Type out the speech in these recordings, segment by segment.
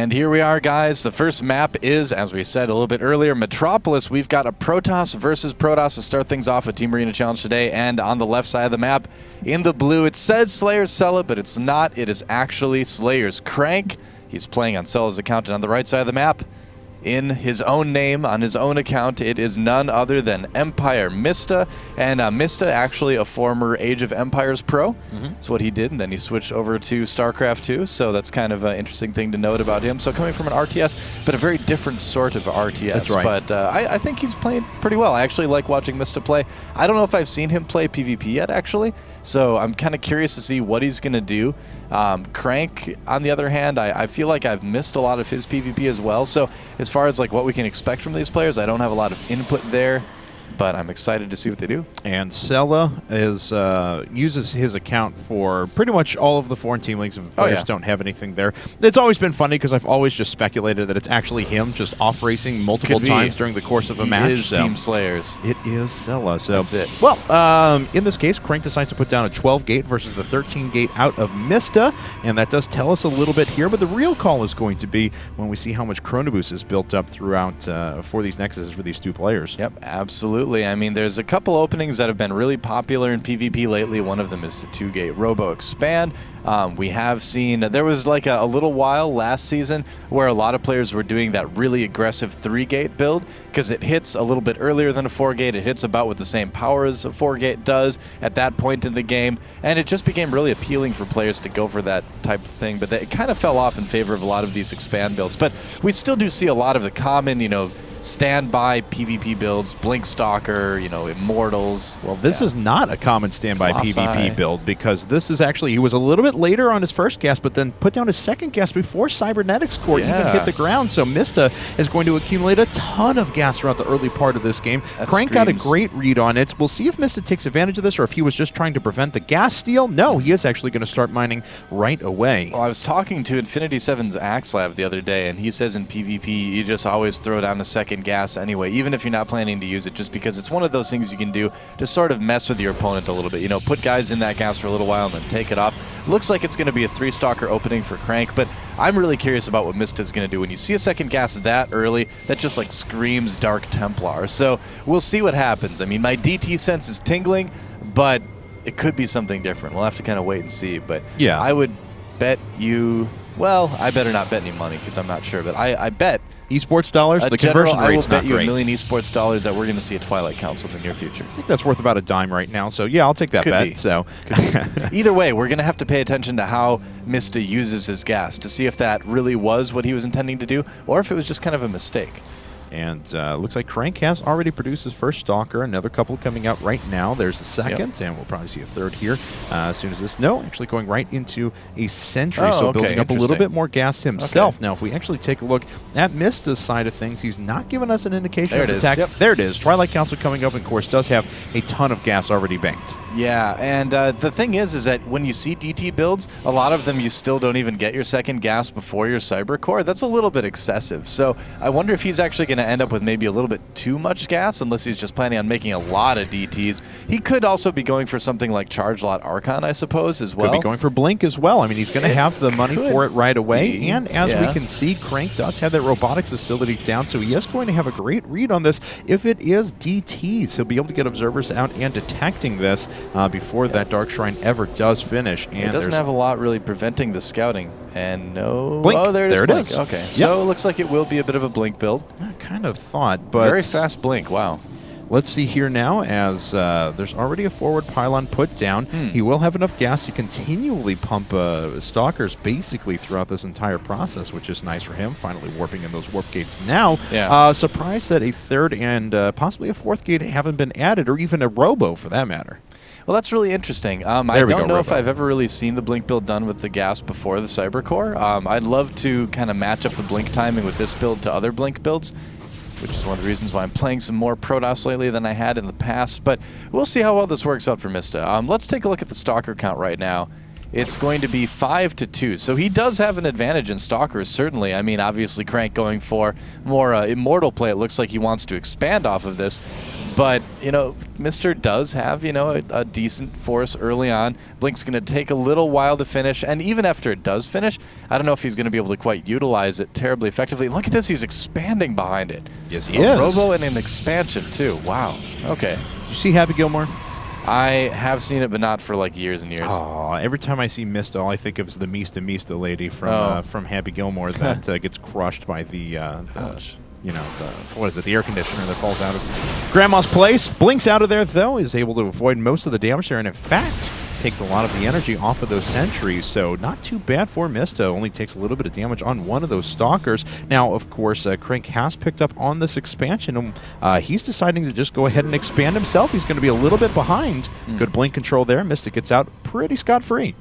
And here we are, guys. The first map is, as we said a little bit earlier, Metropolis. We've got a Protoss versus Protoss to start things off with Team Arena Challenge today. And on the left side of the map, in the blue, it says SlayerS Sella, but it's not. It is actually SlayerS Crank. He's playing on Sella's account. And on the right side of the map, in his own name, on his own account, it is none other than Empire.TheMista. And Mista, actually a former Age of Empires pro. That's what he did, and then he switched over to StarCraft 2, so that's kind of an interesting thing to note about him. So coming from an RTS, but a very different sort of RTS. That's right. But I think he's playing pretty well. I actually like watching Mista play. I don't know if I've seen him play PvP yet, actually, so I'm kind of curious to see what he's going to do. Crank, on the other hand, I feel like I've missed a lot of his PvP as well. So as far as like what we can expect from these players, I don't have a lot of input there, but I'm excited to see what they do. And Sella is uses his account for pretty much all of the foreign team leagues if the players don't have anything there. It's always been funny because I've always just speculated that it's actually him just off-racing multiple times during the course of a match. It is Team SlayerS. It is Sella. So that's it. Well, in this case, Crank decides to put down a 12-gate versus the 13-gate out of Mista, and that does tell us a little bit here, but the real call is going to be when we see how much Chronoboost is built up throughout for these Nexuses for these two players. Yep, absolutely. I mean, there's a couple openings that have been really popular in PvP lately. One of them is the 2-gate Robo Expand. We have seen, there was like a little while last season where a lot of players were doing that really aggressive 3-gate build because it hits a little bit earlier than a 4-gate. It hits about with the same power as a 4-gate does at that point in the game, and it just became really appealing for players to go for that type of thing, but it kind of fell off in favor of a lot of these expand builds. But we still do see a lot of the common, standby PvP builds, Blink Stalker, Immortals. Well, this is not a common standby PvP build because this is actually, he was a little bit later on his first gas, but then put down his second gas before Cybernetics Core even hit the ground. So Mista is going to accumulate a ton of gas throughout the early part of this game. Crank got a great read on it. We'll see if Mista takes advantage of this or if he was just trying to prevent the gas steal. No, he is actually going to start mining right away. Well, I was talking to Infinity 7's Axlab the other day, and he says in PvP, you just always throw down a second gas anyway, even if you're not planning to use it, just because it's one of those things you can do to sort of mess with your opponent a little bit. Put guys in that gas for a little while and then take it off. Looks like it's going to be a 3-stalker opening for Crank, but I'm really curious about what Mista is going to do. When you see a second gas that early, that just like screams Dark Templar. So we'll see what happens. I mean, my DT sense is tingling, but it could be something different. We'll have to kind of wait and see, but yeah, I would bet you, well, I better not bet any money because I'm not sure, but I bet esports dollars, the conversion rate's not great. I will bet you $1 million esports dollars that we're going to see a Twilight Council in the near future. I think that's worth about a dime right now, so yeah, I'll take that bet. So either way, we're going to have to pay attention to how Mista uses his gas to see if that really was what he was intending to do or if it was just kind of a mistake. And looks like Crank has already produced his first Stalker. Another couple coming out right now. There's the second, and we'll probably see a third here as soon as this. No, actually going right into a Sentry, so building up a little bit more gas himself. Now, if we actually take a look at Mista's side of things, he's not giving us an indication of attack. There it is. Twilight Council coming up, and of course, does have a ton of gas already banked. Yeah, and the thing is that when you see DT builds, a lot of them you still don't even get your second gas before your Cyber Core. That's a little bit excessive. So I wonder if he's actually going to end up with maybe a little bit too much gas, unless he's just planning on making a lot of DTs. He could also be going for something like Charge Lot Archon, I suppose, as well. Could be going for Blink as well. I mean, he's going to have the money for it right away. And as we can see, Crank does have that robotics facility down, so he is going to have a great read on this. If it is DTs, he'll be able to get observers out and detecting this before that Dark Shrine ever does finish. And it doesn't have a lot really preventing the scouting. And no... Blink. Oh, there it is. There it is. Okay. So it looks like it will be a bit of a Blink build. I kind of thought, but... Very fast Blink. Wow. Let's see here now as there's already a forward pylon put down. He will have enough gas to continually pump Stalkers basically throughout this entire process, which is nice for him, finally warping in those warp gates now. Surprised that a third and possibly a fourth gate haven't been added, or even a Robo for that matter. Well, that's really interesting. I don't know if I've ever really seen the Blink build done with the gas before the Cyber Core. I'd love to kind of match up the Blink timing with this build to other Blink builds, which is one of the reasons why I'm playing some more Protoss lately than I had in the past. But we'll see how well this works out for Mista. Let's take a look at the Stalker count right now. It's going to be 5-2. So he does have an advantage in Stalkers, certainly. I mean, obviously, Crank going for more Immortal play. It looks like he wants to expand off of this. But, you know, Mr. does have, you know, a decent force early on. Blink's going to take a little while to finish, and even after it does finish, I don't know if he's going to be able to quite utilize it terribly effectively. Look at this, he's expanding behind it. Yes, he is. Robo and an expansion, too. Wow. Okay. You see Happy Gilmore? I have seen it, but not for like years and years. Oh, every time I see Mista, all I think of is the Mista lady from Happy Gilmore that gets crushed by the you know, what is it, the air conditioner that falls out of Grandma's place. Blinks out of there, though, is able to avoid most of the damage there, and in fact, takes a lot of the energy off of those sentries, so not too bad for Mista. Only takes a little bit of damage on one of those stalkers. Now, of course, Crank has picked up on this expansion. He's deciding to just go ahead and expand himself. He's going to be a little bit behind. Good blink control there. Mista gets out pretty scot-free.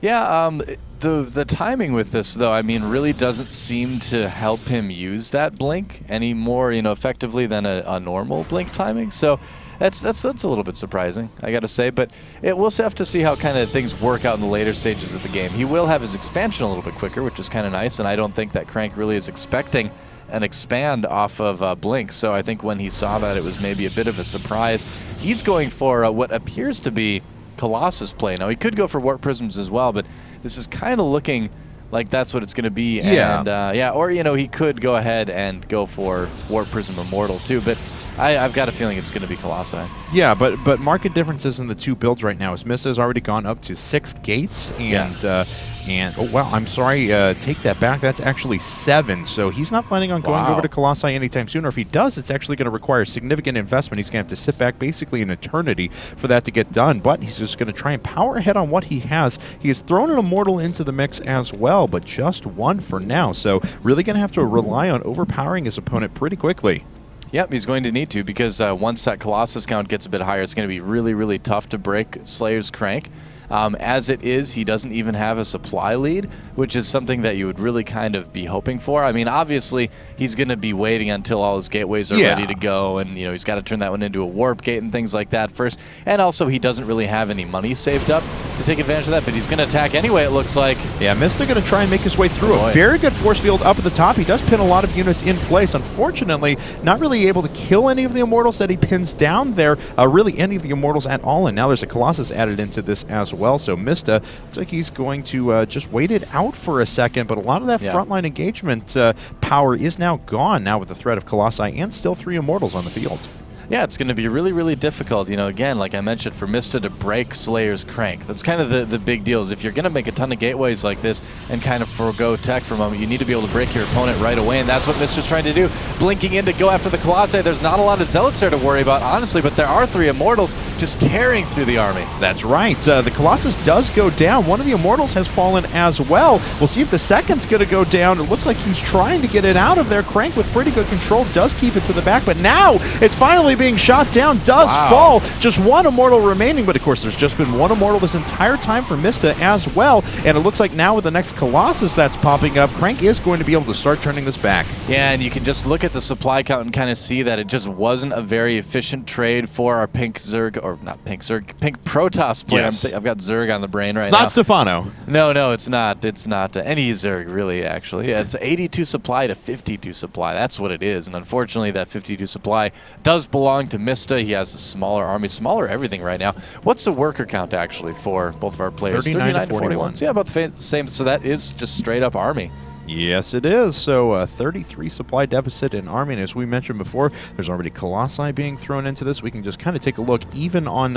Yeah, the timing with this, though, I mean, really doesn't seem to help him use that blink any more, you know, effectively than a normal blink timing. So that's a little bit surprising, I got to say. But we'll have to see how kind of things work out in the later stages of the game. He will have his expansion a little bit quicker, which is kind of nice, and I don't think that Crank really is expecting an expand off of Blink. So I think when he saw that, it was maybe a bit of a surprise. He's going for what appears to be Colossus play. Now, he could go for Warp Prisms as well, but this is kind of looking like that's what it's going to be. Yeah. And, yeah, or, you know, he could go ahead and go for Warp Prism Immortal, too, but I've got a feeling it's going to be Colossi. Yeah, but market differences in the two builds right now is Mista has already gone up to 6 gates, and oh, well, I'm sorry, take that back. That's actually 7, so he's not planning on going over to Colossi anytime soon, or if he does, it's actually going to require significant investment. He's going to have to sit back basically an eternity for that to get done, but he's just going to try and power ahead on what he has. He has thrown an Immortal into the mix as well, but just 1 for now, so really going to have to rely on overpowering his opponent pretty quickly. Yep, he's going to need to, because once that Colossus count gets a bit higher, it's going to be really, really tough to break SlayerS Crank. As it is, he doesn't even have a supply lead, which is something that you would really kind of be hoping for. I mean, obviously, he's going to be waiting until all his gateways are ready to go, and, you know, he's got to turn that one into a warp gate and things like that first. And also, he doesn't really have any money saved up to take advantage of that, but he's going to attack anyway, it looks like. Yeah, Mista going to try and make his way through a very good force field up at the top. He does pin a lot of units in place. Unfortunately, not really able to kill any of the Immortals that he pins down there, really any of the Immortals at all, and now there's a Colossus added into this as well, so Mista looks like he's going to just wait it out for a second, but a lot of that frontline engagement power is now gone now with the threat of Colossi and still 3 Immortals on the field. Yeah, it's going to be really, really difficult, you know, again, like I mentioned, for Mista to break SlayerS Crank. That's kind of the big deal, is if you're going to make a ton of gateways like this and kind of forego tech for a moment, you need to be able to break your opponent right away, and that's what Mista's trying to do. Blinking in to go after the Colossi. There's not a lot of Zealots there to worry about, honestly, but there are 3 Immortals just tearing through the army. That's right. The Colossus does go down. One of the Immortals has fallen as well. We'll see if the second's going to go down. It looks like he's trying to get it out of there. Crank with pretty good control does keep it to the back, but now it's finally being shot down. Does fall. Just 1 Immortal remaining, but of course there's just been 1 Immortal this entire time for Mista as well, and it looks like now with the next Colossus that's popping up, Crank is going to be able to start turning this back. Yeah, and you can just look at the supply count and kind of see that it just wasn't a very efficient trade for our Pink Zerg, or not Pink Zerg, Pink Protoss player. Yes. I've got Zerg on the brain right now. It's not Stefano. No, it's not. It's not any Zerg, really, actually. Yeah, it's 82 supply to 52 supply. That's what it is, and unfortunately that 52 supply does belong to Mista. He has a smaller army, smaller everything right now. What's the worker count, actually, for both of our players? 39 to 41. So yeah, about the same. So that is just straight up army. Yes, it is. So 33 supply deficit in army, and as we mentioned before, there's already Colossi being thrown into this. We can just kind of take a look, even on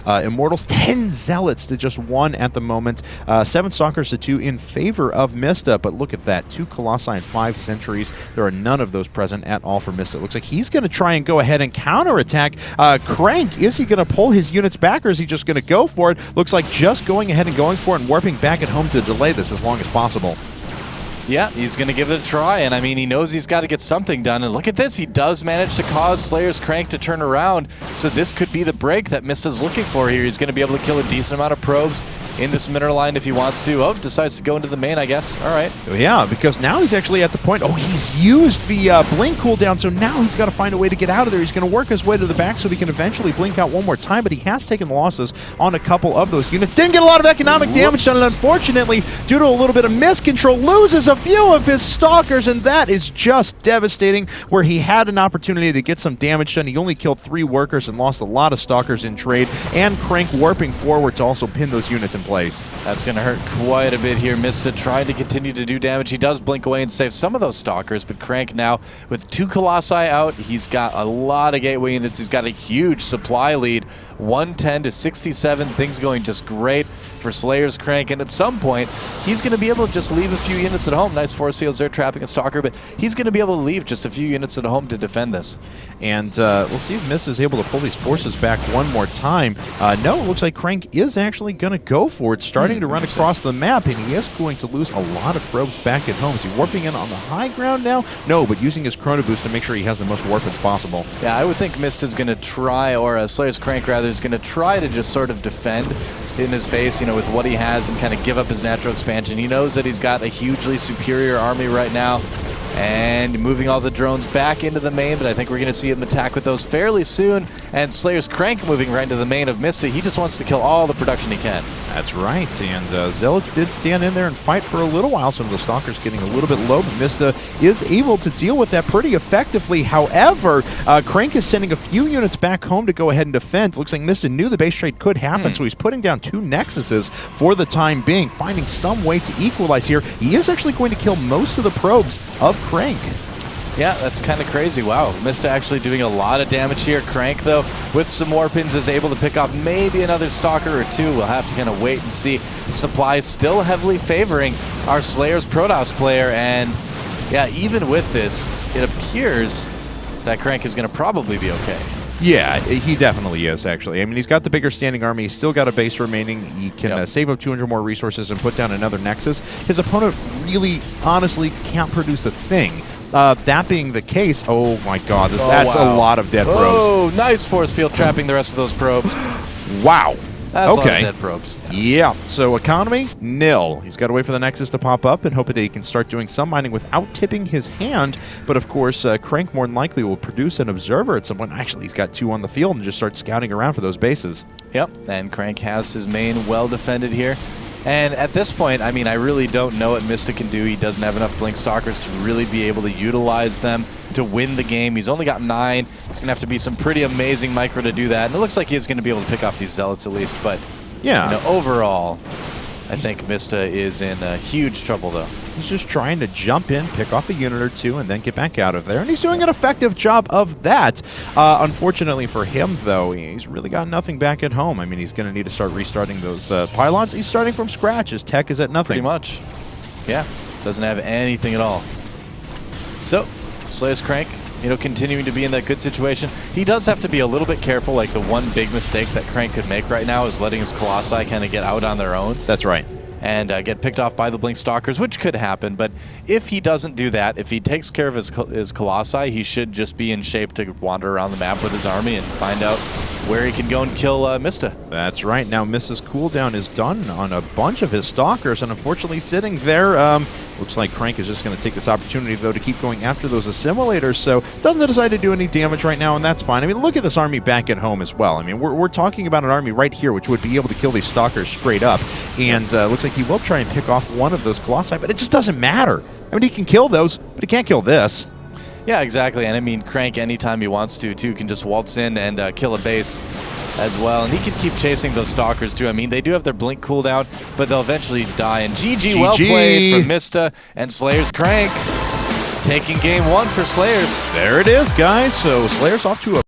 Immortals, 10 Zealots to just 1 at the moment. 7 Stalkers to 2 in favor of Mista, but look at that, 2 Colossi and 5 Sentries. There are none of those present at all for Mista. It looks like he's going to try and go ahead and counterattack. Crank, is he going to pull his units back, or is he just going to go for it? Looks like just going ahead and going for it and warping back at home to delay this as long as possible. Yeah, he's going to give it a try, and I mean, he knows he's got to get something done, and look at this, he does manage to cause SlayerS Crank to turn around, so this could be the break that Mista's looking for here. He's going to be able to kill a decent amount of probes, in this mineral line if he wants to. Oh, decides to go into the main, I guess. All right. Yeah, because now he's actually at the point, he's used the blink cooldown, so now he's got to find a way to get out of there. He's going to work his way to the back so he can eventually blink out one more time, but he has taken losses on a couple of those units. Didn't get a lot of economic damage done, and unfortunately, due to a little bit of miscontrol, loses a few of his stalkers, and that is just devastating, where he had an opportunity to get some damage done. He only killed 3 workers and lost a lot of stalkers in trade, and Crank warping forward to also pin those units in place. That's going to hurt quite a bit here. Mista trying to continue to do damage. He does blink away and save some of those stalkers, but Crank now with 2 Colossi out, he's got a lot of gateway units. He's got a huge supply lead, 110 to 67. Things going just great for SlayerS Crank, and at some point he's going to be able to just leave a few units at home. Nice force fields there trapping a stalker, but he's going to be able to leave just a few units at home to defend this. And we'll see if Mista is able to pull these forces back one more time. No, it looks like Crank is actually going to go for it, starting to run across the map, and he is going to lose a lot of probes back at home. Is he warping in on the high ground now? No, but using his Chrono Boost to make sure he has the most warp as possible. Yeah, I would think Mista's going to try, or SlayerS Crank rather, is going to try to just sort of defend in his base, you know, with what he has and kind of give up his natural expansion. He knows that he's got a hugely superior army right now, and moving all the drones back into the main, but I think we're going to see him attack with those fairly soon. And SlayerS Crank moving right into the main of Mista. He just wants to kill all the production he can. That's right, and Zealots did stand in there and fight for a little while. Some of the Stalkers getting a little bit low, but Mista is able to deal with that pretty effectively. However, Crank is sending a few units back home to go ahead and defend. Looks like Mista knew the base trade could happen, so he's putting down 2 Nexuses for the time being, finding some way to equalize here. He is actually going to kill most of the probes of Crank. Yeah, that's kind of crazy. Wow, Mista actually doing a lot of damage here. Crank, though, with some more pins, is able to pick off maybe another stalker or 2. We'll have to kind of wait and see. The supply is still heavily favoring our SlayerS Protoss player, and yeah, even with this, it appears that Crank is going to probably be okay. Yeah, he definitely is, actually. I mean, he's got the bigger standing army. He's still got a base remaining. He can save up 200 more resources and put down another Nexus. His opponent really, honestly, can't produce a thing. That being the case, oh my god, that's a lot of dead probes. Oh, nice force field trapping the rest of those probes. Wow. That's a lot of dead probes. Yeah, so economy, nil. He's got to wait for the Nexus to pop up and hope that he can start doing some mining without tipping his hand. But of course, Crank more than likely will produce an observer at some point. Actually, he's got 2 on the field and just start scouting around for those bases. Yep, and Crank has his main well defended here. And at this point, I mean, I really don't know what Mista can do. He doesn't have enough Blink Stalkers to really be able to utilize them to win the game. He's only got 9. It's going to have to be some pretty amazing micro to do that. And it looks like he's going to be able to pick off these Zealots at least. But yeah, you know, overall, I think Mista is in huge trouble, though. He's just trying to jump in, pick off a unit or 2, and then get back out of there. And he's doing an effective job of that. Unfortunately for him, though, he's really got nothing back at home. I mean, he's going to need to start restarting those pylons. He's starting from scratch. His tech is at nothing. Pretty much. Yeah, doesn't have anything at all. So, SlayerS Crank, you know, continuing to be in that good situation. He does have to be a little bit careful. Like, the one big mistake that Crank could make right now is letting his Colossi kind of get out on their own. That's right. And get picked off by the Blink Stalkers, which could happen. But if he doesn't do that, if he takes care of his Colossi, he should just be in shape to wander around the map with his army and find out where he can go and kill Mista. That's right. Now Mista's cooldown is done on a bunch of his Stalkers, and unfortunately sitting there, looks like Crank is just going to take this opportunity, though, to keep going after those assimilators, so doesn't decide to do any damage right now, and that's fine. I mean, look at this army back at home as well. I mean, we're talking about an army right here which would be able to kill these Stalkers straight up, and looks like he will try and pick off one of those Colossi, but it just doesn't matter. I mean, he can kill those, but he can't kill this. Yeah, exactly, and I mean, Crank, anytime he wants to, too, can just waltz in and kill a base as well, and he can keep chasing those Stalkers, too. I mean, they do have their blink cooldown, but they'll eventually die, and GG, well played from Mista and SlayerS Crank. Taking game 1 for SlayerS. There it is, guys. So SlayerS off to a